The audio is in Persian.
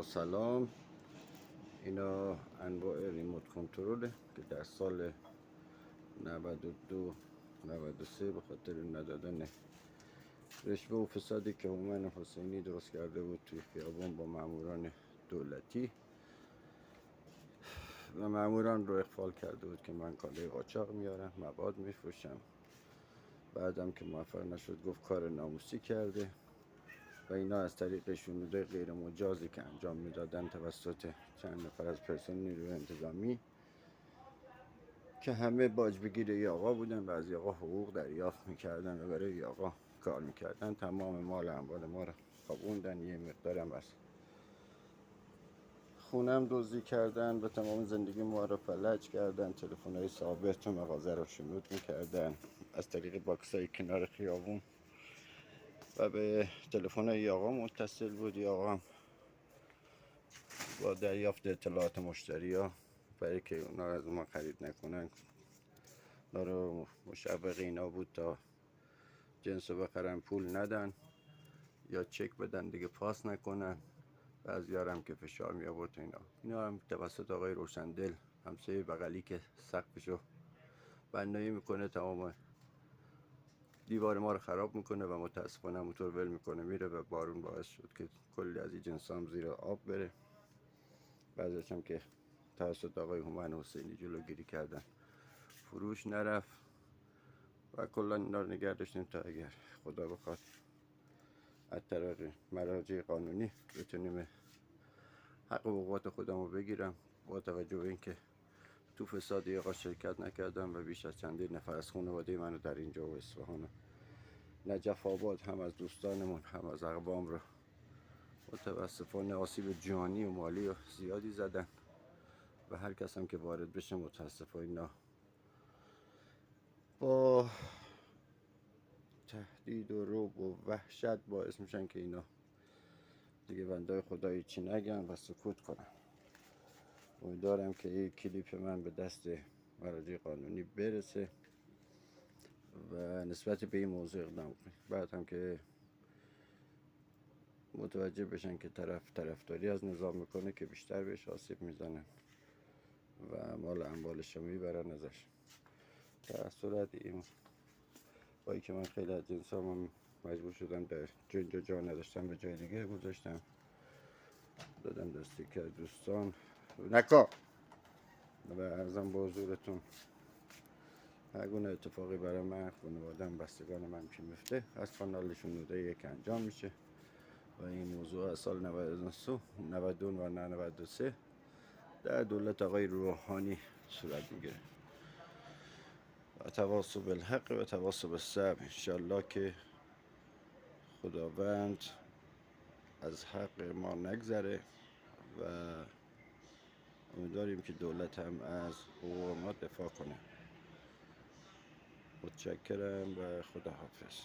با سلام. اینا انواع ریموت کنترله که در سال 92 93 به خاطر ندادن رشوه و فسادی که هومن حسینی درست کرده بود توی خیابان با ماموران دولتی و ماموران رو اخفال کرده بود که من کالای قاچاق میارم، مواد میفروشم. بعدم که موفق نشد گفت کار ناموسی کرده و اینا از طریق شنوده غیر مجازی که انجام میدادن توسط چند نفر از پرسنل نیروی انتظامی که همه باج بگیر ای آقا بودن. بعضی آقا حقوق دریافت میکردن و برای ای آقا کار میکردن. تمام مال اموال ما رو خوابوندن، یه مقدارم از خونم دزدی کردن و تمام زندگی ما رو فلج کردن. تلفن‌های ثابت و مغازه رو شنود میکردن از طریق باکس‌های کنار خیابون و به تلفن‌های آقا متصل بود. یا آقا با دریافت اطلاعات مشتری ها برای که اونا از ما خرید نکنن، اونا رو مشوق اینا بود تا جنس رو بخرن پول ندن یا چک بدن دیگه پاس نکنن. بعضی هم که فشار می آورد اینا هم توسط آقای روشندل همسایه بغلی که سقفشو بنایی میکنه، تمام دیوار ما رو خراب میکنه و متاسفانه همونطور ول میکنه میره و بارون باعث شد که کلی از این جنس هم زیر آب بره. بعضیش هم که توسط آقای هومن حسینی جلوگیری کردن فروش نرفت و کلا اینا رو نگه داشتیم تا اگر خدا بخواد از طریق مراجع قانونی بتونیم حق و حقوقات خودمو بگیرم. با توجه به اینکه تو فساد آقا شرکت نکردم و بیش از چندین نفر از خانواده منو در اینجا و اصفهان و نجف آباد هم از دوستانمون هم از اقوام رو متاسفانه آسیب جانی و مالی و زیادی زدن و هر کس هم که وارد بشه متاسفانه اینا با تهدید و رعب و وحشت باعث میشن که اینا دیگه بنده خدایی چی نگن و سکوت کنن. امیدوارم که این کلیپ من به دست مراجع قانونی برسه و نسبت به این موضوع اقدام کنیم. بعد هم که متوجه بشن که طرفداری از نظام میکنه که بیشتر بهش آسیب میزنن و مال اموالش رو میبرن ازش. در صورت این با که من خیلی از جنسام مجبور شدم در اینجا جا نداشتم به جای دیگه گذاشتم، دادم دستی که دوستان نکا و عرضم به حضورتون هر گونه اتفاقی برای من، خانواده‌ام، بستگان من که میفته از کانال شنوده یک انجام میشه و این موضوع از سال 92 و 93 در دولت آقای روحانی صورت میگیره. و تواصل بالحق و تواصل بالصبر. انشالله که خداوند از حق ما نگذره و امیدواریم که دولت هم از حقوق ما دفاع کنه. متشکرم و خداحافظ.